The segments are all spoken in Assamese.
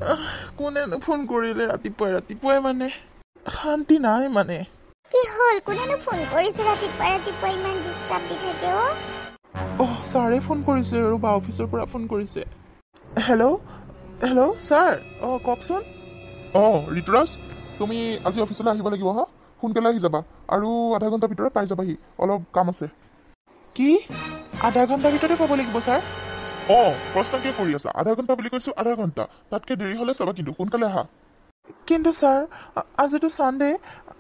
কোনেনো ফোন কৰিলে ৰাতিপুৱাই মানে শান্তি নাই মানে কি হল কোনেনো ফোন কৰিছে ৰাতিপুৱাই ইমান ডিস্টাৰ্ব দি থাকে ছাৰে ফোন কৰিছে ৰবা অফিচৰ পৰা ফোন কৰিছে হেল্ল' ছাৰ কওকচোন ঋতুৰাজ তুমি আজি অফিচলৈ আহিব লাগিব হা সোনকালে আহি যাবা আৰু আধা ঘণ্টাৰ ভিতৰত পাই যাবাহি অলপ কাম আছে কি আধা ঘণ্টাৰ ভিতৰতে পাব লাগিব ছাৰ প্ৰশ্ন কিয় কৰি আছা আধা ঘণ্টা বুলি কৈছো আধা ঘণ্টা তাতকৈ দেৰি হ'লে চাবা কিন্তু সোনকালে আহা কিন্তু ছাৰ আজিতো ছানডে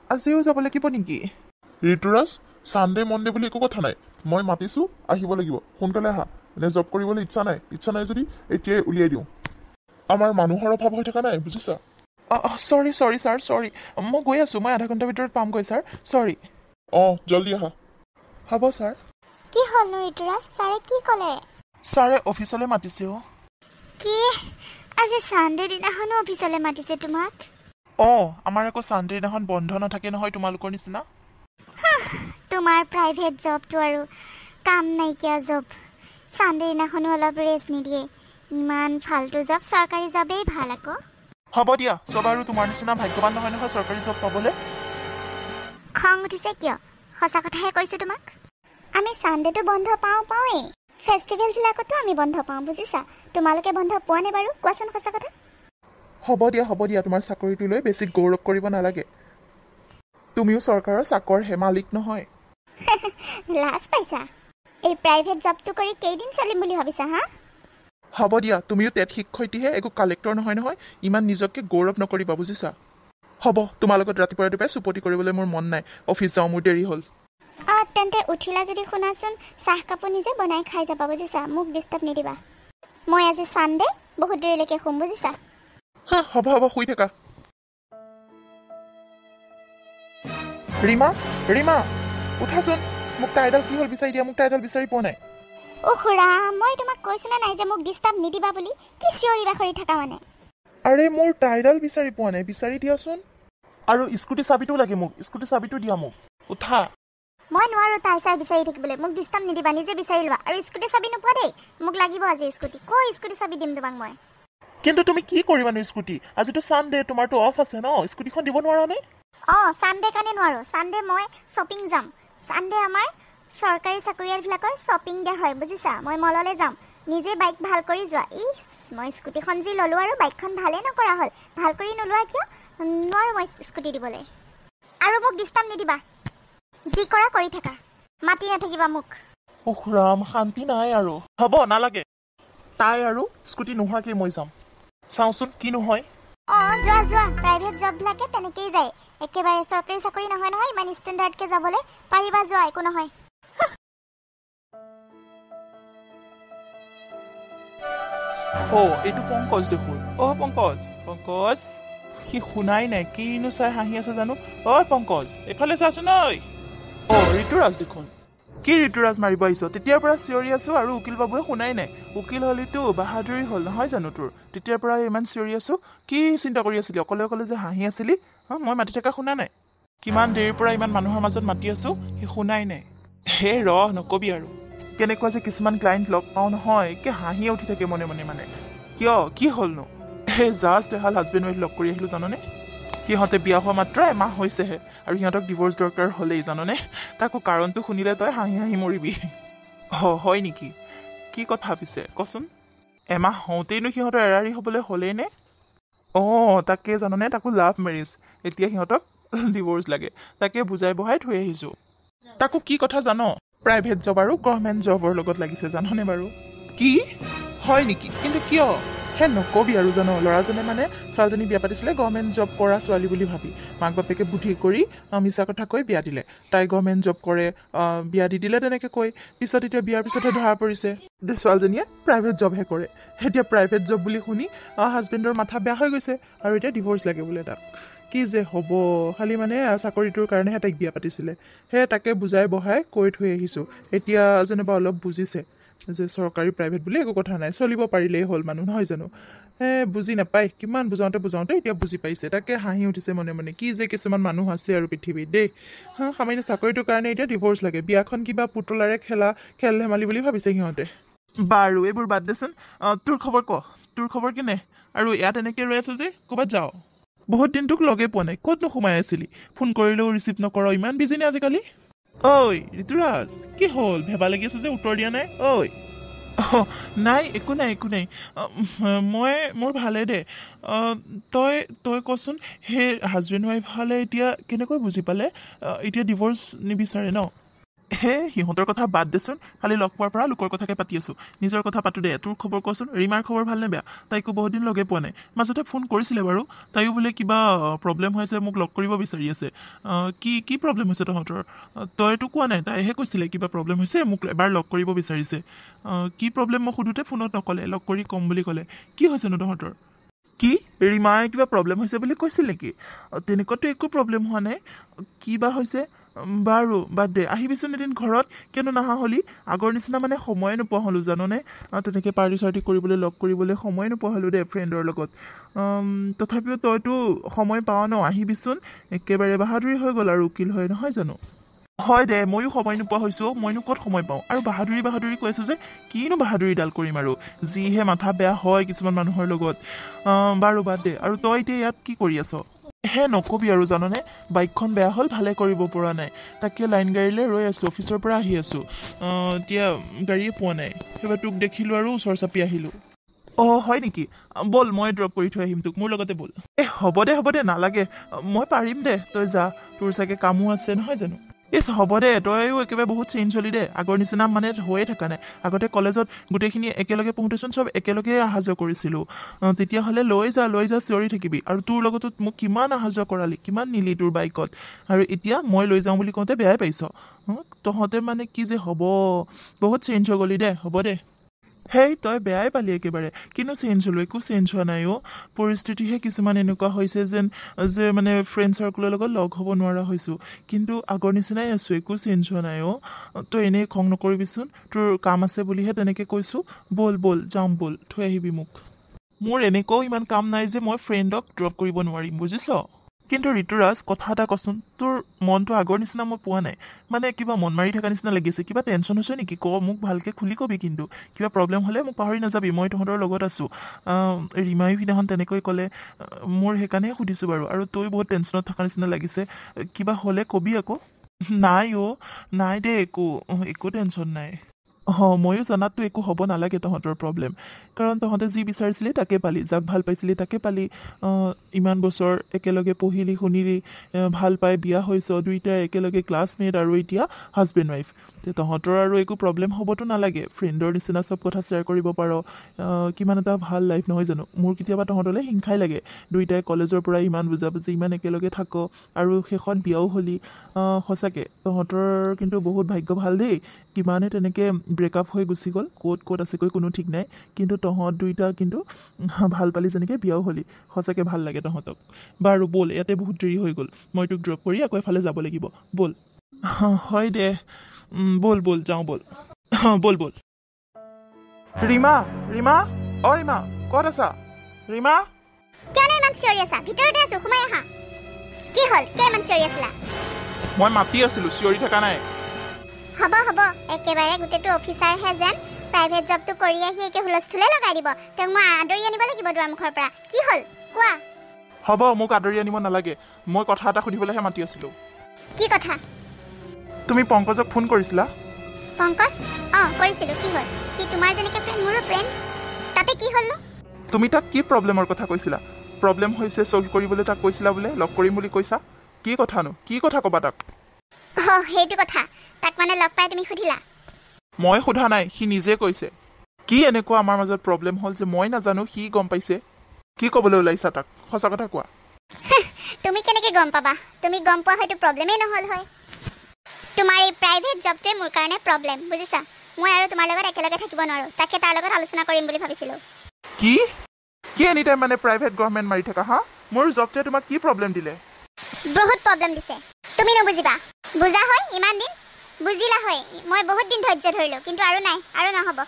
আজিও যাব লাগিব নেকি ঋতুৰাজ ছানডে মনডে বুলি একো কথা নাই মই মাতিছো আহিব লাগিব সোনকালে আহা এনে জব কৰিবলৈ ইচ্ছা নাই যদি এতিয়াই উলিয়াই দিওঁ আমাৰ মানুহৰ অভাৱ হৈ থকা নাই বুজিছা চৰি ছাৰ চৰি মই গৈ আছোঁ মই আধা ঘণ্টাৰ ভিতৰত পামগৈ ছাৰ চৰি জলদি আহা হ'ব ছাৰ কি হলনো ঋতুৰাজ ছাৰে কি ক'লে ছাৰে অফিচলৈ মাতিছে কি আজি ছানডে দিনাখনো অফিচলৈ মাতিছে তোমাক আমাৰ আকৌ ছানডে দিনাখন বন্ধ নাথাকে নহয় তোমালোকৰ নিচিনা তোমাৰ প্ৰাইভেট জবটো আৰু কাম নাইকিয়া জব ছানডে দিনাখনো অলপ ৰেষ্ট নিদিয়ে ইমান ফাল্টু জব চৰকাৰী জবেই ভাল আকৌ হ'ব দিয়া চব আৰু তোমাৰ নিচিনা ভাগ্যৱান নহয় চৰকাৰী জব পাবলৈ খং উঠিছে কিয় সঁচা কথাহে কৈছোঁ তোমাক আমি ছানডেটো বন্ধ পাওঁৱেই ফেষ্টিভেলবিলাকতো আমি বন্ধ পাওঁ বুজিছা তোমালোকে বন্ধ পোৱা নে বাৰু কোৱাচোন সঁচা কথা হ'ব দিয়া তোমাৰ চাকৰিটো লৈ বেছি গৌৰৱ কৰিব নালাগে তুমিও চৰকাৰৰ চাকৰহে মালিক নহয় লাজ পাইছা এই প্ৰাইভেট জবটো কৰি কেইদিন চলিম বুলি ভাবিছা হা হ'ব দিয়া তুমিও টেট শিক্ষয়িত্ৰীহে একো কালেক্টৰ নহয় ইমান নিজকে গৌৰৱ নকৰিবা বুজিছা হ'ব তোমাৰ লগত ৰাতিপুৱাই চুপতি কৰিবলৈ মোৰ মন নাই অফিচ যাওঁ মোৰ দেৰি হ'ল তেন্তে উঠিলা যদি শুনাচোন চাহ কাপোৰ নিজে বনাই খাই যাবা বুজিছা মোক ডিষ্টাৰ্ব নিদিবা মই আজি ছানডে বহুত দেৰিলৈকে শুম বুজিছা হ'ব শুই থাকা ৰীমা উঠাচোন মোক টাইডাল কি হ'ল বিচাৰি দিয়া মোক টাইডাল বিচাৰি পোৱা নাই খুৰা মই তোমাক কৈছো নাই যে মোক ডিষ্টাৰ্ব নিদিবা বুলি কি চিঞৰি বাখৰি থাকা মানে আৰে মোৰ টাইডাল বিচাৰি পোৱা নাই বিচাৰি দিয়াচোন আৰু স্কুটি চাবিটো লাগে মোক স্কুটি চাবিটো দিয়া মোক উঠা মই নোৱাৰো তাই চাই বিচাৰি থাকিবলৈ মোক ডিষ্টাৰ্ব নিদিবা নিজে বিচাৰি লোৱা আৰু স্কুটি চাবি নোপোৱা দেই মোক লাগিব আজি স্কুটি স্কুটি চাবি দিম তোমাক মই কিন্তু তুমি কি কৰিবানো স্কুটি আজিতো ছানডে তোমাৰতো অফ আছে ন স্কুটিখন দিব নোৱাৰা নে ছানডে কাৰণে নোৱাৰো ছানডে মই শ্বপিং যাম ছানডে আমাৰ চৰকাৰী চাকৰিয়ালবিলাকৰ শ্বপিং ডে হয় বুজিছা মই মললৈ যাম নিজে বাইক ভাল কৰি যোৱা মই স্কুটিখন যি ল'লোঁ আৰু বাইকখন ভালেই নকৰা হ'ল ভাল কৰি নোলোৱা কিয় নোৱাৰো মই স্কুটি দিবলৈ আৰু মোক ডিষ্টাৰ্ব নিদিবা যি কৰা কৰি থাকা মাতি নাথাকিবা মোক ৰাম শান্তি নাই আৰু হ'ব নালাগে তাই আৰু স্কুটি নোহোৱাকৈ মই যাম চাওঁচোন কি নহয় যোৱা প্ৰাইভেট জববিলাকে তেনেকেই যায় একেবাৰে চৰকাৰী চাকৰি নহয় ইমান ষ্টেণ্ডাৰ্ডকৈ যাবলৈ পাৰিবা যোৱা একো নহয় এইটো পংকজ দেখোন পংকজ সি শুনাই নাই কিনো চাই হাঁহি আছে জানো পংকজ এইফালে চাচোন ঋতুৰাজ দেখোন কি ঋতুৰাজ মাৰিব আহিছ তেতিয়াৰ পৰা চিঞৰি আছো আৰু উকিল বাবুৱে শুনাই নাই উকিল হলিতো বাহাদুৰি হ'ল নহয় জানো তোৰ তেতিয়াৰ পৰা ইমান চিঞৰি আছো কি চিন্তা কৰি আছিলি অকলে যে হাঁহি আছিলি মই মাতি থকা শুনা নাই কিমান দেৰিৰ পৰা ইমান মানুহৰ মাজত মাতি আছো সি শুনাই নাই নকবি আৰু কেনেকুৱা যে কিছুমান ক্লাইণ্ট লগ পাওঁ নহয় একে হাঁহিয়ে উঠি থাকে মনে মানে কিয় কি হ'লনো জাষ্ট এহাল হাজবেণ্ড ৱাইফ লগ কৰি আহিলোঁ জাননে সিহঁতে বিয়া হোৱা মাত্ৰ এমাহ হৈছেহে আৰু সিহঁতক ডিভৰ্চ দৰকাৰ হ'লেই জাননে তাকো কাৰণটো শুনিলে তই হাঁহি মৰিবি হয় নেকি কি কথা পিছে কচোন এমাহ হওঁতেইনো সিহঁতৰ এৰাৰি হ'বলৈ হ'লেই নে তাকে জাননে তাকো লাভ মেৰেজ এতিয়া সিহঁতক ডিভৰ্চ লাগে তাকে বুজাই বঢ়াই থৈ আহিছোঁ তাকো কি কথা জান প্ৰাইভেট জব আৰু গভৰ্ণমেণ্ট জবৰ লগত লাগিছে জাননে বাৰু কি হয় নেকি কিন্তু কিয় নকবি আৰু জানো ল'ৰাজনে মানে ছোৱালীজনী বিয়া পাতিছিলে গভৰ্ণমেণ্ট জব কৰা ছোৱালী বুলি ভাবি মাক বাপেকে বুদ্ধি কৰি মিছা কথা কৈ বিয়া দিলে তাই গভৰ্ণমেণ্ট জব কৰে বিয়া দি দিলে তেনেকৈ কৈ পিছত এতিয়া বিয়াৰ পিছতহে ধৰা পৰিছে ছোৱালীজনীয়ে প্ৰাইভেট জবহে কৰে এতিয়া প্ৰাইভেট জব বুলি শুনি হাজবেণ্ডৰ মাথা বেয়া হৈ গৈছে আৰু এতিয়া ডিভৰ্চ লাগে বোলে তাক কি যে হ'ব খালি মানে চাকৰিটোৰ কাৰণেহে তাইক বিয়া পাতিছিলে তাকে বুজাই বঢ়াই কৈ থৈ আহিছোঁ এতিয়া যেনিবা অলপ বুজিছে যে চৰকাৰী প্ৰাইভেট বুলি একো কথা নাই চলিব পাৰিলেই হ'ল মানুহ নহয় জানো বুজি নাপায় কিমান বুজাওঁতে এতিয়া বুজি পাইছে তাকে হাঁহি উঠিছে মনে কি যে কিছুমান মানুহ আছে আৰু পৃথিৱীত দেই সামান্য চাকৰিটোৰ কাৰণে এতিয়া ডিভৰ্চ লাগে বিয়াখন কিবা পুতলাৰে খেল ধেমালি বুলি ভাবিছে সিহঁতে বাৰু এইবোৰ বাদ দেচোন তোৰ খবৰ ক তোৰ খবৰ কেনে আৰু ইয়াত এনেকৈ ৰৈ আছ যে ক'ৰবাত যাওঁ বহুত দিন তোক লগেই পোৱা নাই ক'তনো সোমাই আছিলি ফোন কৰিলেও ৰিচিভ নকৰ ইমান বিজি নে আজিকালি ঐ ঋতুৰাজ কি হ'ল ভেবা লাগি আছো যে উত্তৰ দিয়া নাই ঐ নাই একো নাই মোৰ ভালে দে তই কচোন সেই হাজবেণ্ড ৱাইফ হালে এতিয়া কেনেকৈ বুজি পালে এতিয়া ডিভ'ৰ্চ নিবিচাৰে ন সিহঁতৰ কথা বাদ দেচোন খালি লগ পোৱাৰ পৰা লোকৰ কথাকে পাতি আছোঁ নিজৰ কথা পাতোঁ দে তোৰ খবৰ কচোন ৰীমাৰ খবৰ ভালনে বেয়া তাইকো বহুত দিন লগে পোৱা নাই মাজতে ফোন কৰিছিলে বাৰু তাইও বোলে কিবা প্ৰব্লেম হৈছে মোক লগ কৰিব বিচাৰি আছে কি প্ৰব্লেম হৈছে তহঁতৰ তইতো কোৱা নাই তাইহে কৈছিলে কিবা প্ৰব্লেম হৈছে মোক এবাৰ লগ কৰিব বিচাৰিছে কি প্ৰব্লেম মই সোধোতে ফোনত নক'লে লগ কৰি ক'ম বুলি ক'লে কি হৈছেনো তহঁতৰ কি ৰীমাৰ কিবা প্ৰব্লেম হৈছে বুলি কৈছিল নেকি তেনেকুৱাতো একো প্ৰব্লেম হোৱা নাই কি বা হৈছে বাৰু বাদ দে আহিবিচোন এদিন ঘৰত কিয়নো নাহা হ'লি আগৰ নিচিনা মানে সময়ে নোপোৱা হ'লোঁ জাননে তেনেকৈ পাৰ্টি চাৰ্টি কৰিবলৈ লগ কৰিবলৈ সময় নোপোৱা হ'লোঁ দে ফ্ৰেণ্ডৰ লগত তথাপিও তইতো সময় পাৱ ন আহিবিচোন একেবাৰে বাহাদুৰি হৈ গ'ল আৰু উকিল হয় নহয় জানো হয় দে ময়ো সময় নোপোৱা হৈছোঁ মইনো ক'ত সময় পাওঁ আৰু বাহাদুৰি কৈ আছোঁ যে কিনো বাহাদুৰিডাল কৰিম আৰু যিহে মাথা বেয়া হয় কিছুমান মানুহৰ লগত বাৰু বাদ দে আৰু তই এতিয়া ইয়াত কি কৰি আছ নকবি আৰু জাননে বাইকখন বেয়া হ'ল ভালে কৰিব পৰা নাই তাকে লাইন গাড়ীলৈ ৰৈ আছোঁ অফিচৰ পৰা আহি আছোঁ এতিয়া গাড়ীয়ে পোৱা নাই সেইবাৰ তোক দেখিলোঁ আৰু ওচৰ চাপি আহিলোঁ হয় নেকি ব'ল মই ড্ৰপ কৰি থৈ আহিম তোক মোৰ লগতে ব'ল হ'ব দে নালাগে মই পাৰিম দে তই যা তোৰ চাগে কামো আছে নহয় জানো হ'ব দে তইও একেবাৰে বহুত চেঞ্জ হ'লি দে আগৰ নিচিনা মানে হৈয়ে থকা নাই আগতে কলেজত গোটেইখিনি একেলগে পঢ়োঁতেচোন চব একেলগে অহা যোৱা কৰিছিলোঁ তেতিয়াহ'লে লৈ যা চিঞৰি থাকিবি আৰু তোৰ লগতো মোক কিমান অহা যোৱা কৰালি কিমান নিলি তোৰ বাইকত আৰু এতিয়া মই লৈ যাওঁ বুলি কওঁতে বেয়াই পাইছ তহঁতে মানে কি যে হ'ব বহুত চেঞ্জ হৈ গ'লি দে হ'ব দে তই বেয়াই পালি একেবাৰে কিন্তু চেঞ্জ হ'লো একো চেঞ্জ হোৱা নাই পৰিস্থিতিহে কিছুমান এনেকুৱা হৈছে যে মানে ফ্ৰেণ্ড চাৰ্কুলৰ লগত লগ হ'ব নোৱাৰা হৈছোঁ কিন্তু আগৰ নিচিনাই আছোঁ একো চেঞ্জ হোৱা নাই তই এনেই খং নকৰিবিচোন তোৰ কাম আছে বুলিহে তেনেকৈ কৈছোঁ ব'ল যাম ব'ল থৈ আহিবি মোক মোৰ এনেকুৱাও ইমান কাম নাই যে মই ফ্ৰেণ্ডক ড্ৰপ কৰিব নোৱাৰিম বুজিছ কিন্তু ঋতুৰাজ কথা এটা কচোন তোৰ মনটো আগৰ নিচিনা মই পোৱা নাই মানে কিবা মন মাৰি থকা নিচিনা লাগিছে কিবা টেনশ্যন হৈছে নেকি মোক ভালকৈ খুলি কবি কিন্তু কিবা প্ৰব্লেম হ'লে মোক পাহৰি নাযাবি মই তহঁতৰ লগত আছোঁ ৰীমায়ো সিদিনাখন তেনেকৈ ক'লে মোৰ সেইকাৰণেহে সুধিছোঁ বাৰু আৰু তই বহুত টেনশ্যনত থকা নিচিনা লাগিছে কিবা হ'লে কবি আকৌ নাই দে একো টেনশ্যন নাই ময়ো জানাততো একো হ'ব নালাগে তহঁতৰ প্ৰব্লেম কাৰণ তহঁতে যি বিচাৰিছিলি তাকে পালি যাক ভাল পাইছিলি তাকে পালি ইমান বছৰ একেলগে পঢ়িলি শুনিলি ভাল পাই বিয়া হৈছ দুইটাই একেলগে ক্লাছমেট আৰু এতিয়া হাজবেণ্ড ৱাইফ তহঁতৰ আৰু একো প্ৰব্লেম হ'বতো নালাগে ফ্ৰেণ্ডৰ নিচিনা চব কথা শ্বেয়াৰ কৰিব পাৰ কিমান এটা ভাল লাইফ নহয় জানো মোৰ কেতিয়াবা তহঁতলৈ হিংসাই লাগে দুইটাই কলেজৰ পৰা ইমান বুজাবুজি ইমান একেলগে থাক আৰু শেষত বিয়াও হ'লি সঁচাকৈ তহঁতৰ কিন্তু বহুত ভাগ্য ভাল দেই কিমানে তেনেকৈ ব্ৰেকআপ হৈ গুচি গ'ল ক'ত আছেগৈ কোনো ঠিক নাই কিন্তু তহঁত দুইটা কিন্তু ভাল পালি যেনেকৈ বিয়াও হ'লি সঁচাকৈ ভাল লাগে তহঁতক বাৰু ব'ল ইয়াতে বহুত দেৰি হৈ গ'ল মই তোক ড্ৰপ কৰি আকৌ এফালে যাব লাগিব ব'ল হয় দে ব'ল যাওঁ ব'ল ব'ল ৰীমা ক'ত আছা ৰীমা কিয় ইমান চিঞৰি আছা ভিতৰতে আছো সোমাই আহা কি হ'ল কিয় ইমান চিঞৰি আছিলা মই মাতি আছিলোঁ চিঞৰি থকা নাই হ'ব একেবাৰে গোটেইটো অফিচাৰহে যেন প্ৰাইভেট জবটো কৰি আহি একে হুলস্থুলে লগাই দিব তেওঁক মই আদৰি আনিব লাগিব দুৱাৰমুখৰ পৰা কি হ'ল কোৱা হ'ব মোক আদৰি আনিব নালাগে মই কথা এটা সুধিবলৈহে মাতি আছিলোঁ কি কথা তুমি পংকজক ফোন কৰিছিলা পংকজ কৰিছিলোঁ কি হ'ল সি তোমাৰ যেনেকৈ ফ্ৰেণ্ড মোৰো ফ্ৰেণ্ড তাতে কি হ'লনো তুমি তাক কি প্ৰব্লেমৰ কথা কৈছিলা প্ৰব্লেম হৈছে ছল্ভ কৰিবলৈ তাক কৈছিলা বোলে লগ কৰিম বুলি কৈছা কি কথা ক'বা তাক সেইটো কথা তাক মানে লগ পাই তুমি সুধিলা মই সোধা নাই সি নিজে কৈছে কি এনেকুৱা আমাৰ মাজত প্ৰব্লেম হ'ল যে মই নাজানো সি গম পাইছে কি ক'বলৈ ওলাইছা তাক সঁচা কথা কোৱা তুমি কেনেকৈ গম পাবা তুমি গম পোৱা হয়তো প্ৰব্লেমেই নহ'ল হয় তোমাৰ এই প্ৰাইভেট জবটোৱে মোৰ কাৰণে প্ৰব্লেম বুজিছা মই আৰু তোমাৰ লগত একেলগে থাকিব নোৱাৰোঁ তাকে তাৰ লগত আলোচনা কৰিম বুলি ভাবিছিলোঁ কি এনি টাইম মানে প্ৰাইভেট গভৰ্ণমেণ্ট মাৰি থকা মোৰ জবটোৱে তোমাক কি প্ৰব্লেম দিলে বহুত প্ৰব্লেম দিছে তুমি নুবুজিবা বুজা হয় ইমান দিন বুজিলা হয় মই বহুত দিন ধৈৰ্য ধৰিলোঁ কিন্তু আৰু নাই আৰু নহ'ব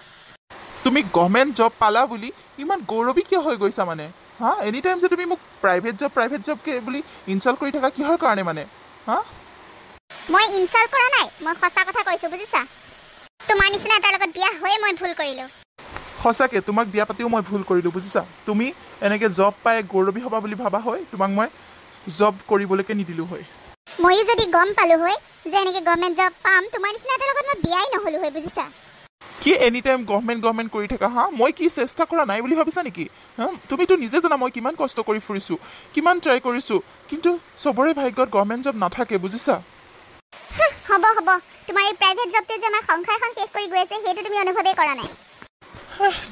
তুমি গভৰ্ণমেণ্ট জব পালা বুলি ইমান গৌৰৱী কিয় হৈ গৈছা মানে এনি টাইম যে তুমি মোক প্ৰাইভেট জব বুলি ইনচাল্ট কৰি থাকা কিহৰ কাৰণে মানে মই ইনচাল্ট কৰা নাই মই সঁচা কথা কৈছোঁ বুজিছা তোমাৰ নিচিনা এটাৰ লগত বিয়া হৈয়ে মই ভুল কৰিলোঁ সঁচাকৈ তোমাক বিয়া পাতিও মই ভুল কৰিলোঁ বুজিছা তুমি এনেকৈ জব পাই গৌৰৱী হ'বা বুলি ভাবা হয় তোমাক মই জব কৰিবলৈকে নিদিলোঁ হয় ময়ো যদি গম পালোঁ হয় যে এনেকৈ গভৰ্ণমেণ্ট জব পাম তোমাৰ নিচিনা এটাৰ লগত মই বিয়াই নহ'লোঁ হয় বুজিছা কি এনি টাইম গভৰ্ণমেণ্ট কৰি থাকা হা মই কি চেষ্টা কৰা নাই বুলি ভাবিছা নেকি হা তুমিতো নিজে জানা মই কিমান কষ্ট কৰি ফুৰিছোঁ কিমান ট্ৰাই কৰিছোঁ কিন্তু চবৰে ভাগ্যত গভৰ্ণমেণ্ট জব নাথাকে বুজিছা হ'ব তোমাৰ এই প্ৰাইভেট জবটোৱে যে আমাৰ সংসাৰখন শেষ কৰি গৈ আছে সেইটো তুমি অনুভৱেই কৰা নাই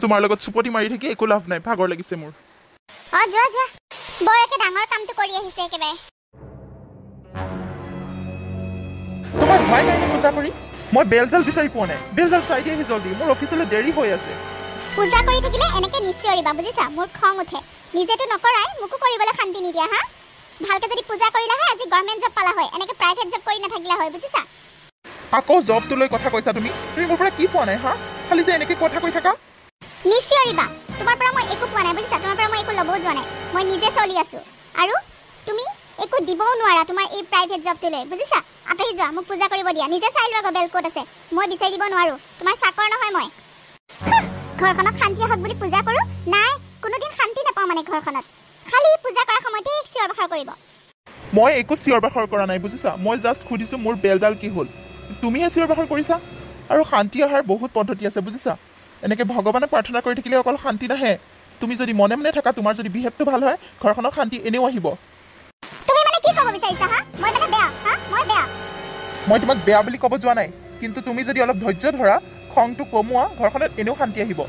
তোমাৰ লগত চুপতি মাৰি থাকি একো লাভ নাই ভাগৰ লাগিছে মোৰ যোৱা বৰ একে ডাঙৰ কামটো কৰি আহিছে একেবাৰে তোমাৰ ভয় নাই নে পূজা কৰি মই বেলডাল বিচাৰি পোৱা নাই বেলডাল চাই দিয়ে জলদি মোৰ অফিচলৈ দেৰি হৈ আছে পূজা কৰি থাকিলে এনেকৈ নিশ্চয়ৰিবা বুজিছা মোৰ খং উঠে নিজেতো নকৰাই মোকো কৰিবলৈ শান্তি নিদিয়া হা ভালকৈ যদি পূজা কৰিলা হয় আজি গভৰ্ণমেণ্ট জব পালা হয় এনেকৈ প্ৰাইভেট জব কৰি নাথাকিলা হয় বুজিছা আকৌ জবটো লৈ কথা কৈছা তুমি মোৰ পৰা কি পোৱা নাই হা খালি যে এনেকৈ কথা কৈ থাকা নিশ্চয়ৰিবা তোমাৰ পৰা মই একো পোৱা নাই বুজিছা তোমাৰ পৰা মই একো ল'বও যোৱা নাই মই নিজে চলি আছোঁ আৰু তুমি একো দিবও নোৱাৰা তোমাৰ এই প্ৰাইভেট জবটো লৈ বুজিছা আঁতৰি যোৱা মোক পূজা কৰিব দিয়া নিজে চাই লোৱা বেল ক'ত আছে মই বিচাৰি দিব নোৱাৰোঁ তোমাৰ চাকৰ নহয় মই ঘৰখনত শান্তি আহক বুলি পূজা কৰোঁ নাই কোনোদিন শান্তি নাপাওঁ মানে ঘৰখনত খালি পূজা কৰা সময়তে চিঞৰ বাখৰ কৰিব মই একো চিঞৰ বাখৰ কৰা নাই বুজিছা মই জাষ্ট সুধিছোঁ মোৰ বেলডাল কি হ'ল তুমিহে চিঞৰ বাখৰ কৰিছা আৰু শান্তি অহাৰ বহুত পদ্ধতি আছে বুজিছা এনেকৈ ভগৱানক প্ৰাৰ্থনা কৰি থাকিলে অকল শান্তি নাহে তুমি যদি মনে মনে থাকা তোমাৰ যদি বিহেভটো ভাল হয় ঘৰখনত শান্তি এনেও আহিব তুমি মানে কি ক'ব বিচাৰিছা হা মই মানে বেয়া হা মই বেয়া মই তোমাক বেয়া বুলি ক'ব যোৱা নাই কিন্তু তুমি যদি অলপ ধৈৰ্য ধৰা খংটো কমোৱা ঘৰখনত এনেও শান্তি আহিব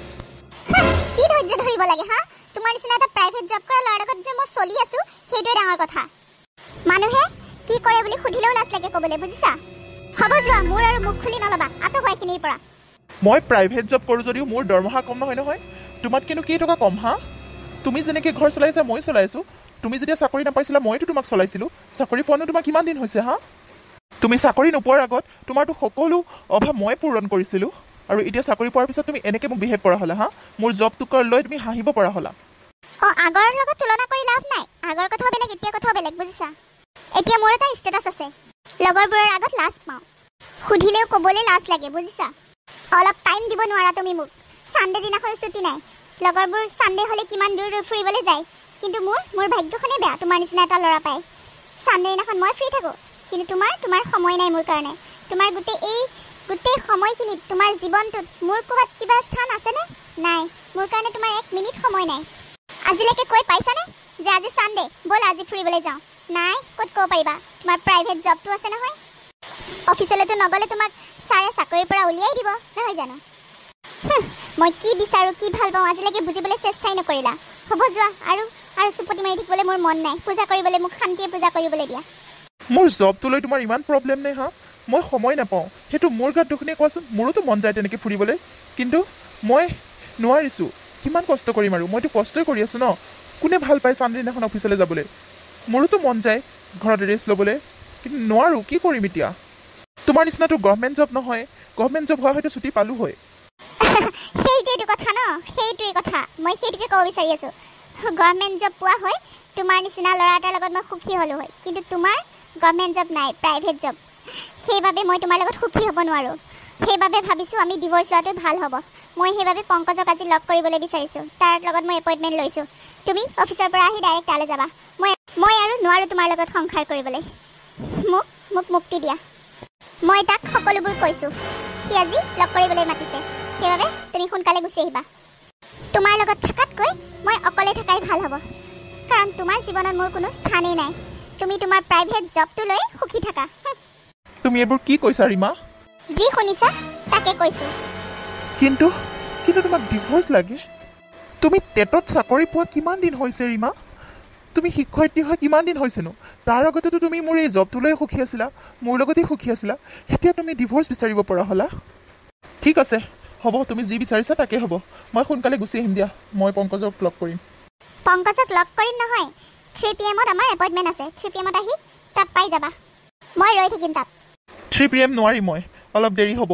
কি ধৈৰ্য ধৰিব লাগে হা তোমাৰ নিচিনা এটা প্ৰাইভেট জব কৰা ল'ৰাৰ লগত যে মই চলি আছোঁ সেইটোৱে ডাঙৰ কথা মানুহে কি কৰে বুলি সুধিলেও লাজ লাগে ক'বলৈ বুজিছা হ'ব যোৱা মোৰ আৰু মুখ খুলি নল'বা আঁতৰ হোৱা এইখিনিৰ পৰা মই প্ৰাইভেট জব কৰোঁ যদিও মোৰ দৰমহা কম নহয় তোমাতকেনো কেইটকা কম হা তুমি যেনেকৈ ঘৰ চলাইছা মই চলাইছোঁ তুমি যেতিয়া চাকৰি নাপাইছিলা মইতো তোমাক চলাইছিলোঁ চাকৰি পোৱানো তোমাক কিমান দিন হৈছে হা তুমি চাকৰি নোপোৱাৰ আগত তোমাৰতো সকলো অভাৱ মই পূৰণ কৰিছিলোঁ আৰু এতিয়া চাকৰি পোৱাৰ পিছত তুমি এনেকৈ মোক বিহেভ কৰা হ'লা হা মোৰ জবটোক লৈ তুমি হাঁহিব পৰা হ'লা আগৰ লগত তুলনা কৰি লাভ নাই আগৰ কথাও বেলেগ এতিয়া কথাও বেলেগ বুজিছা এতিয়া মোৰ এটা ষ্টেটাছ আছে লগৰবোৰৰ আগত লাজ পাওঁ সুধিলেও ক'বলৈ লাজ লাগে বুজিছা অলপ টাইম দিব নোৱাৰা তুমি মোক চানডে দিনাখন ছুটি নাই লগৰবোৰ চানডে হ'লে কিমান দূৰ ফুৰিবলৈ যায় কিন্তু মোৰ ভাগ্যখনেই বেয়া তোমাৰ নিচিনা এটা ল'ৰা পায় চানডে দিনাখন মই ফ্ৰী থাকোঁ কিন্তু তোমাৰ সময় নাই মোৰ কাৰণে তোমাৰ গোটেই সময়খিনিত তোমাৰ জীৱনটোত মোৰ ক'ৰবাত কিবা স্থান আছেনে নাই মোৰ কাৰণে তোমাৰ 1 মিনিট সময় নাই আজিলৈকে কৈ পাইছানে যে আজি চানডে ব'ল আজি ফুৰিবলৈ যাওঁ নাই ক'ত ক'ব পাৰিবা তোমাৰ প্ৰাইভেট জবটো আছে নহয় অফিচলৈতো নগ'লে তোমাক ছাৰে চাকৰিৰ পৰা উলিয়াই দিব নহয় জানো মই কি বিচাৰোঁ কি ভাল পাওঁ আজিলৈকে বুজিবলৈ চেষ্টাই নকৰিলা হ'ব যোৱা আৰু চুপতি মাৰি থাকিবলৈ মোৰ মন নাই পূজা কৰিবলৈ মোক শান্তিয়ে পূজা কৰিবলৈ দিয়া মোৰ জবটো লৈ তোমাৰ ইমান প্ৰব্লেম নে হা মই সময় নাপাওঁ সেইটো মোৰ গাত দুখনে কোৱাচোন মোৰোতো মন যায় তেনেকৈ ফুৰিবলৈ কিন্তু মই নোৱাৰিছোঁ কিমান কষ্ট কৰিম আৰু মইতো কষ্টই কৰি আছোঁ ন কোনে ভাল পায় চানডে দিনাখন অফিচলৈ যাবলৈ মোৰোতো মন যায় ঘৰত ৰেষ্ট ল'বলৈ কিন্তু নোৱাৰোঁ কি কৰিম এতিয়া তোমাৰ নিচিনাটো গভৰ্ণমেণ্ট জব নহয় গভৰ্ণমেণ্ট জব হোৱা হয়তো ছুটি পালোঁ হয় সেইটোৱেইটো কথা ন সেইটোৱেই কথা মই সেইটোকে ক'ব বিচাৰি আছোঁ গভৰ্ণমেণ্ট জব পোৱা হয় তোমাৰ নিচিনা ল'ৰা এটাৰ লগত মই সুখী হ'লোঁ হয় কিন্তু তোমাৰ গভৰ্ণমেণ্ট জব নাই প্ৰাইভেট জব সেইবাবে মই তোমাৰ লগত সুখী হ'ব নোৱাৰোঁ সেইবাবে ভাবিছোঁ আমি ডিভ'ৰ্চ লোৱাটো ভাল হ'ব মই সেইবাবে পংকজক আজি লগ কৰিবলৈ বিচাৰিছোঁ তাৰ লগত মই এপইণ্টমেণ্ট লৈছোঁ তুমি অফিচৰ পৰা আহি ডাইৰেক্ট তালৈ যাবা মই আৰু নোৱাৰোঁ তোমাৰ লগত সংসাৰ কৰিবলৈ মোক মুক্তি দিয়া মই তাক সকলোবোৰ কৈছোঁ সি আজি লগ কৰিবলৈ মাতিছে সেইবাবে তুমি সোনকালে গুচি আহিবা তোমাৰ লগত থকাতকৈ মই অকলে থকাই ভাল হ'ব কাৰণ তোমাৰ জীৱনত মোৰ কোনো স্থানেই নাই তুমি তোমাৰ প্ৰাইভেট জবটো লৈ সুখী থাকা তুমি এইবোৰ কি কৈছা ৰীমা যি শুনিছা তাকে কৈছোঁ কিন্তু তোমাক ডিভ'ৰ্চ লাগে তুমি টেটত চাকৰি পোৱা কিমান দিন হৈছে ৰীমা তুমি শিক্ষয়িত্ৰী হৈ কিমান দিন হৈছেনো তাৰ আগতেতো তুমি মোৰ এই জবটো লৈ সুখী আছিলা মোৰ লগতেই সুখী আছিলা এতিয়া তুমি ডিভ'ৰ্চ বিচাৰিব পৰা হ'লা ঠিক আছে হ'ব তুমি যি বিচাৰিছা তাকে হ'ব মই সোনকালে গুচি আহিম দিয়া মই পংকজক লগ কৰিম নহয় 3 PM আমাৰ এপইণ্টমেণ্ট আছে 3 PM আহি তাত পাই যাবা মই ৰৈ থাকিম তাত 3 PM নোৱাৰি মই অলপ দেৰি হ'ব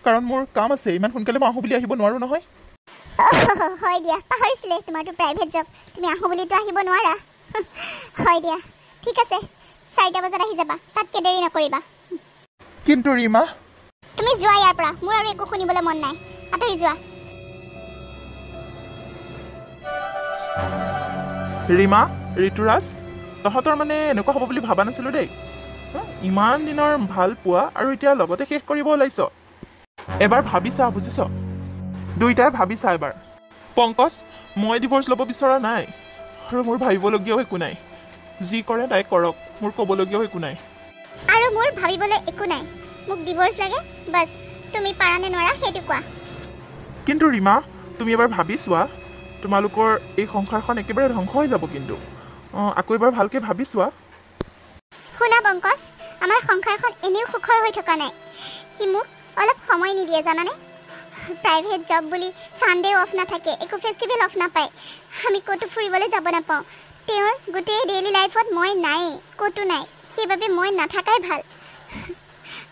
কাৰণ মোৰ কাম আছে ইমান সোনকালে মই আহোঁ বুলি আহিব নোৱাৰোঁ নহয় হয় দিয়া পাহৰিছিলে তোমাৰতো প্ৰাইভেট জব তুমি আহোঁ বুলিতো আহিব নোৱাৰা হয় দিয়া ঠিক আছে 4টা বজাত আহি যাবা তাতকৈ দেৰি নকৰিবা কিন্তু ৰীমা তুমি যোৱা ইয়াৰ পৰা মোৰ আৰু একো শুনিবলৈ মন নাই আঁতৰি যোৱা ৰীমা ঋতুৰাজ তহঁতৰ মানে এনেকুৱা হ'ব বুলি ভাবা নাছিলোঁ দেই ইমান দিনৰ ভাল পোৱা আৰু এতিয়া লগতে শেষ কৰিব ওলাইছ এবাৰ ভাবিছা বুজিছ দুইটাই ভাবিছা এবাৰ পংকজ মই ডিভ'ৰ্চ ল'ব বিচৰা নাই আৰু মোৰ ভাবিবলগীয়াও একো নাই যি কৰে তাই কৰক মোৰ ক'বলগীয়াও একো নাই আৰু মোৰ ভাবিবলৈ একো নাই মোক ডিভ'ৰ্চ লাগে বাছ তুমি পাৰা নে নোৱাৰা সেইটো কোৱা কিন্তু ৰীমা তুমি এবাৰ ভাবি চোৱা তোমালোকৰ এই সংসাৰখন একেবাৰে ধ্বংস হৈ যাব কিন্তু আকৌ এবাৰ ভালকৈ ভাবি চোৱা শুনা পংকজ আমাৰ সংসাৰখন এনেও সুখৰ হৈ থকা নাই সি মোক অলপ সময় নিদিয়ে জানানে প্ৰাইভেট জব বুলি ছানডে অফ নাথাকে একো ফেষ্টিভেল অফ নাপায় আমি ক'তো ফুৰিবলৈ যাব নাপাওঁ তেওঁৰ গোটেই ডেইলি লাইফত মই নাই ক'তো নাই সেইবাবে মই নাথাকাই ভাল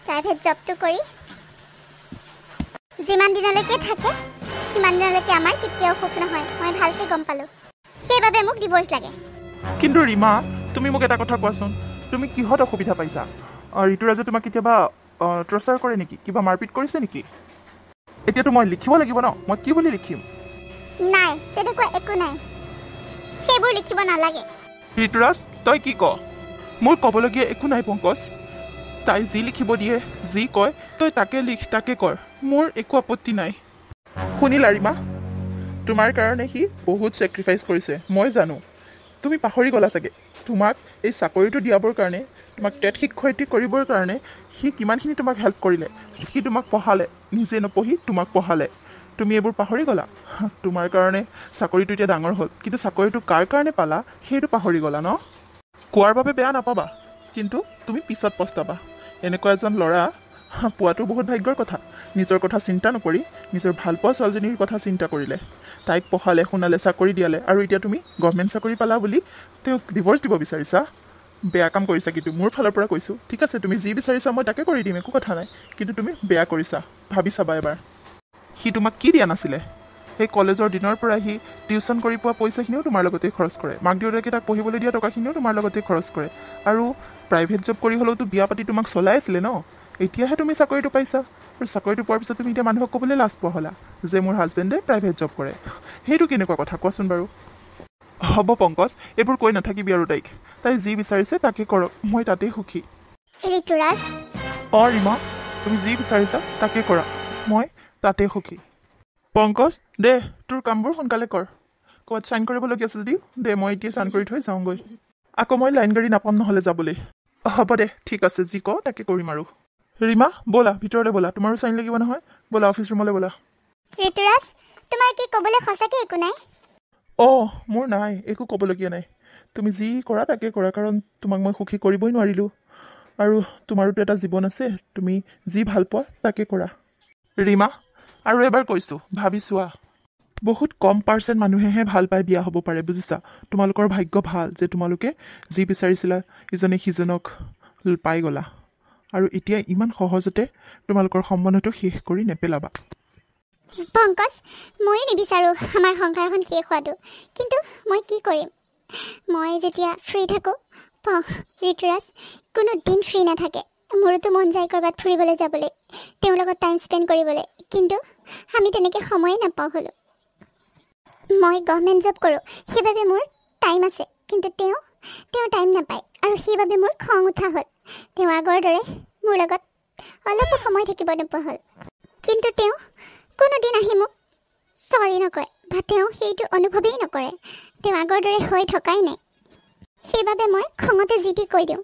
প্ৰাইভেট জবটো কৰি যিমান দিনলৈকে থাকে সিমান দিনলৈকে আমাৰ কেতিয়াও সুখ নহয় মই ভালকৈ গম পালোঁ সেইবাবে মোক ডিভ'ৰ্চ লাগে কিন্তু ৰীমা তুমি মোক এটা কথা কোৱাচোন তুমি কিহত অসুবিধা পাইছা ঋতুৰাজে তোমাক কেতিয়াবা টৰ্চাৰ কৰে নেকি কিবা মাৰপিট কৰিছে নেকি এতিয়াতো মই লিখিব লাগিব ন মই কি বুলি লিখিম নাই তেনেকুৱা একো নাই সেইবোৰ লিখিব নালাগে ঋতুৰাজ তই কি ক মোৰ ক'বলগীয়া একো নাই পংকজ তাই যি লিখিব দিয়ে যি কয় তই তাকে লিখ তাকে কৰ মোৰ একো আপত্তি নাই শুনিলা ৰীমা তোমাৰ কাৰণে সি বহুত ছেক্ৰিফাইচ কৰিছে মই জানো তুমি পাহৰি গ'লা চাগে তোমাক এই চাকৰিটো দিয়াবৰ কাৰণে তোমাক টেট শিক্ষয়িত্ৰী কৰিবৰ কাৰণে সি কিমানখিনি তোমাক হেল্প কৰিলে সি তোমাক পঢ়ালে নিজে নপঢ়ি তোমাক পঢ়ালে তুমি এইবোৰ পাহৰি গ'লা তোমাৰ কাৰণে চাকৰিটো এতিয়া ডাঙৰ হ'ল কিন্তু চাকৰিটো কাৰ কাৰণে পালা সেইটো পাহৰি গ'লা ন কোৱাৰ বাবে বেয়া নাপাবা কিন্তু তুমি পিছত পস্তাবা এনেকুৱা এজন ল'ৰা পোৱাটো বহুত ভাগ্যৰ কথা নিজৰ কথা চিন্তা নকৰি নিজৰ ভালপোৱা ছোৱালীজনীৰ কথা চিন্তা কৰিলে তাইক পঢ়ালে শুনালে চাকৰি দিয়ালে আৰু এতিয়া তুমি গভৰ্ণমেণ্ট চাকৰি পালা বুলি তেওঁক ডিভ'ৰ্চ দিব বিচাৰিছা বেয়া কাম কৰিছা কিন্তু মোৰ ফালৰ পৰা কৈছোঁ ঠিক আছে তুমি যি বিচাৰিছা মই তাকে কৰি দিম একো কথা নাই কিন্তু তুমি বেয়া কৰিছা ভাবি চাবা এবাৰ সি তোমাক কি দিয়া নাছিলে সেই কলেজৰ দিনৰ পৰা সি টিউশ্যন কৰি পোৱা পইচাখিনিও তোমাৰ লগতে খৰচ কৰে মাক দেউতাকে তাক পঢ়িবলৈ দিয়া টকাখিনিও তোমাৰ লগতে খৰচ কৰে আৰু প্ৰাইভেট জব কৰি হ'লেওতো বিয়া পাতি তোমাক চলাই আছিলে ন এতিয়াহে তুমি চাকৰিটো পাইছা আৰু চাকৰিটো পোৱাৰ পিছত তুমি এতিয়া মানুহক ক'বলৈ লাজ পোৱা হ'লা যে মোৰ হাজবেণ্ডে প্ৰাইভেট জব কৰে সেইটো কেনেকুৱা কথা কোৱাচোন বাৰু হ'ব পংকজ এইবোৰ কৈ নাথাকিবি আৰু তাই যি বিচাৰিছে তাকে কৰক মই তাতেই সুখী ঋতুৰাজ ৰীমা তুমি যি বিচাৰিছা তাকে কৰা মই তাতেই সুখী পংকজ দে তোৰ কামবোৰ সোনকালে কৰ ক'ৰবাত চাইন কৰিবলগীয়া আছে যদি দে মই এতিয়া চাইন কৰি থৈ যাওঁগৈ আকৌ মই লাইন গাড়ী নাপাম নহ'লে যাবলৈ হ'ব দে ঠিক আছে যি কওঁ তাকে কৰিম আৰু ৰীমা ব'লা ভিতৰলৈ ব'লা তোমাৰো চাইন লাগিব নহয় ব'লা অফিচ ৰুমলৈ ব'লা ঋতুৰাজ তোমাৰ কি ক'বলৈ সঁচাকৈ একো নাই মোৰ নাই একো ক'বলগীয়া নাই তুমি যি কৰা তাকে কৰা কাৰণ তোমাক মই সুখী কৰিবই নোৱাৰিলোঁ আৰু তোমাৰোতো এটা জীৱন আছে তুমি যি ভাল পোৱা তাকে কৰা ৰীমা আৰু এবাৰ কৈছোঁ ভাবি চোৱা বহুত কম পাৰ্চেণ্ট মানুহেহে ভাল পাই বিয়া হ'ব পাৰে বুজিছা তোমালোকৰ ভাগ্য ভাল যে তোমালোকে যি বিচাৰিছিলা ইজনে সিজনক পাই গ'লা আৰু এতিয়া ইমান সহজতে তোমালোকৰ সম্বন্ধটো শেষ কৰি নেপেলাবা পংকজ ময়ো নিবিচাৰোঁ আমাৰ সংসাৰখন শেষ হোৱাটো কিন্তু মই কি কৰিম মই যেতিয়া ফ্ৰী থাকোঁ ঋতুৰাজ কোনো দিন ফ্ৰী নাথাকে মোৰোতো মন যায় ক'ৰবাত ফুৰিবলৈ যাবলৈ তেওঁৰ লগত টাইম স্পেণ্ড কৰিবলৈ কিন্তু আমি তেনেকৈ সময়ে নাপাওঁ হ'লোঁ মই গভৰ্ণমেণ্ট জব কৰোঁ সেইবাবে মোৰ টাইম আছে কিন্তু তেওঁ টাইম নাপায় আৰু সেইবাবে মোৰ খং উঠা হ'ল তেওঁ আগৰ দৰে মোৰ লগত অলপো সময় থাকিব নোপোৱা হ'ল কিন্তু তেওঁ কোনোদিন আহি মোক চৰি নকয় বা তেওঁ সেইটো অনুভৱেই নকৰে তেওঁ আগৰ দৰে হৈ থকাই নাই সেইবাবে মই খঙতে যি টি কৈ দিওঁ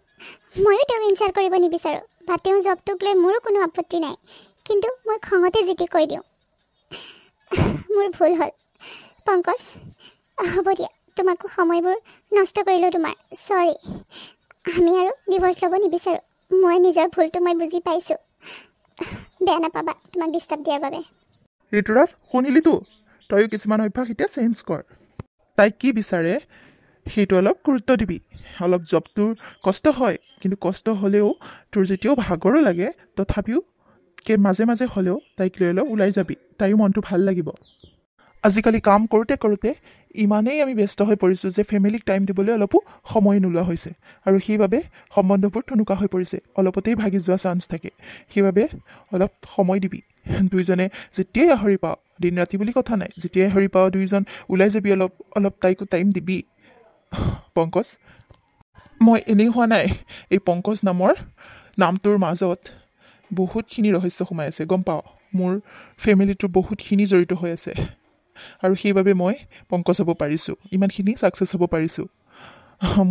ময়ো তেওঁক ইনচাল্ট কৰিব নিবিচাৰোঁ বা তেওঁ জবটোক লৈ মোৰো কোনো আপত্তি নাই কিন্তু মই খঙতে যি টি কৈ দিওঁ মোৰ ভুল হ'ল পংকজ হ'ব দিয়া তোমাকো সময়বোৰ নষ্ট কৰিলোঁ তোমাৰ চৰি আমি আৰু ডিভ'ৰ্চ ল'ব নিবিচাৰোঁ মই নিজৰ ভুলটো মই বুজি পাইছোঁ বেয়া নাপাবা তোমাক ডিষ্টাৰ্ব দিয়াৰ বাবে ঋতুৰাজ শুনিলিতো তয়ো কিছুমান অভ্যাস এতিয়া চেঞ্জ কৰ তাইক কি বিচাৰে সেইটো অলপ গুৰুত্ব দিবি অলপ জবটোৰ কষ্ট হয় কিন্তু কষ্ট হ'লেও তোৰ যেতিয়াও ভাগৰো লাগে তথাপিও মাজে মাজে হ'লেও তাইক লৈ অলপ ওলাই যাবি তাইৰো মনটো ভাল লাগিব আজিকালি কাম কৰোঁতে ইমানেই আমি ব্যস্ত হৈ পৰিছোঁ যে ফেমিলিক টাইম দিবলৈ অলপো সময় নোলোৱা হৈছে আৰু সেইবাবে সম্বন্ধবোৰ থুনুকা হৈ পৰিছে অলপতেই ভাগি যোৱা চান্স থাকে সেইবাবে অলপ সময় দিবি দুইজনে যেতিয়াই আহৰি পাওঁ দিন ৰাতি বুলি কথা নাই যেতিয়াই আহৰি পাওঁ দুইজন ওলাই যাবি অলপ তাইকো টাইম দিবি পংকজ মই এনেই হোৱা নাই এই পংকজ নামৰ নামটোৰ মাজত বহুতখিনি ৰহস্য সোমাই আছে গম পাওঁ মোৰ ফেমিলিটোৰ বহুতখিনি জড়িত হৈ আছে আৰু সেইবাবে মই পংকজ হ'ব পাৰিছোঁ ইমানখিনি ছাকচেছ হ'ব পাৰিছোঁ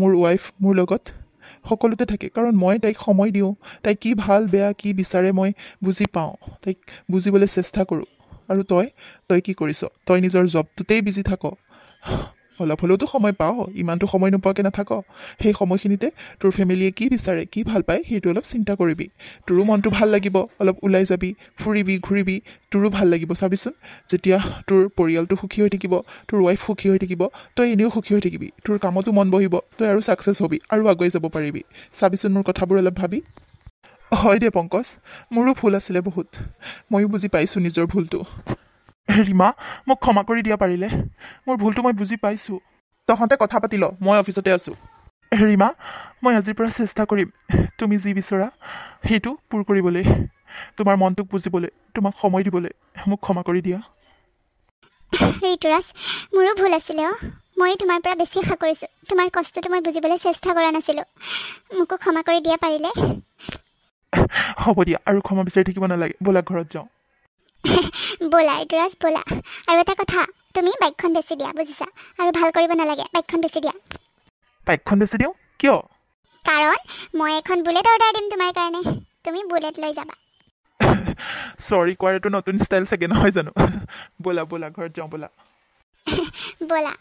মোৰ ৱাইফ মোৰ লগত সকলোতে থাকে কাৰণ মই তাইক সময় দিওঁ তাইক কি ভাল বেয়া কি বিচাৰে মই বুজি পাওঁ তাইক বুজিবলৈ চেষ্টা কৰোঁ আৰু তই কি কৰিছ তই নিজৰ জবটোতেই বিজি থাক অলপ হ'লেওতো সময় পাওঁ ইমানটো সময় নোপোৱাকৈ নাথাক সেই সময়খিনিতে তোৰ ফেমিলিয়ে কি বিচাৰে কি ভাল পায় সেইটো অলপ চিন্তা কৰিবি তোৰো মনটো ভাল লাগিব অলপ ওলাই যাবি ফুৰিবি ঘূৰিবি তোৰো ভাল লাগিব চাবিচোন যেতিয়া তোৰ পৰিয়ালটো সুখী হৈ থাকিব তোৰ ৱাইফ সুখী হৈ থাকিব তই এনেও সুখী হৈ থাকিবি তোৰ কামতো মন বহিব তই আৰু ছাকচেছ হ'বি আৰু আগুৱাই যাব পাৰিবি চাবিচোন মোৰ কথাবোৰ অলপ ভাবি হয় দে পংকজ মোৰো ভুল আছিলে বহুত ময়ো বুজি পাইছোঁ নিজৰ ভুলটো ৰীমা মোক ক্ষমা কৰি দিয়া পাৰিলে মোৰ ভুলটো মই বুজি পাইছোঁ তহঁতে কথা পাতি ল মই অফিচতে আছোঁ ৰীমা মই আজিৰ পৰা চেষ্টা কৰিম তুমি যি বিচৰা সেইটো পূৰ কৰিবলৈ তোমাৰ মনটোক বুজিবলৈ তোমাক সময় দিবলৈ মোক ক্ষমা কৰি দিয়া ঋতুৰাজ মোৰো ভুল আছিলে মই তোমাৰ পৰা বেছি আশা কৰিছোঁ তোমাৰ কষ্টটো মই বুজিবলৈ চেষ্টা কৰা নাছিলোঁ মোকো ক্ষমা কৰি দিয়া পাৰিলে হ'ব দিয়া আৰু ক্ষমা বিচাৰি থাকিব নালাগে ব'লা ঘৰত যাওঁ ব'লা ঋতুৰাজ ব'লা আৰু এটা কথা তুমি বাইকখন বেছি দিয়া বুজিছা আৰু ভাল কৰিব নালাগে বাইকখন বেছি দিয়া বাইকখন বেছি দিওঁ কিয় কাৰণ মই এখন বুলেট অৰ্ডাৰ দিম তোমাৰ কাৰণে তুমি বুলেট লৈ যাবা চৰি কোৱাৰ এইটো নতুন ষ্টাইল চাগে নহয় জানো ব'লা ঘৰত যাওঁ ব'লা ব'লা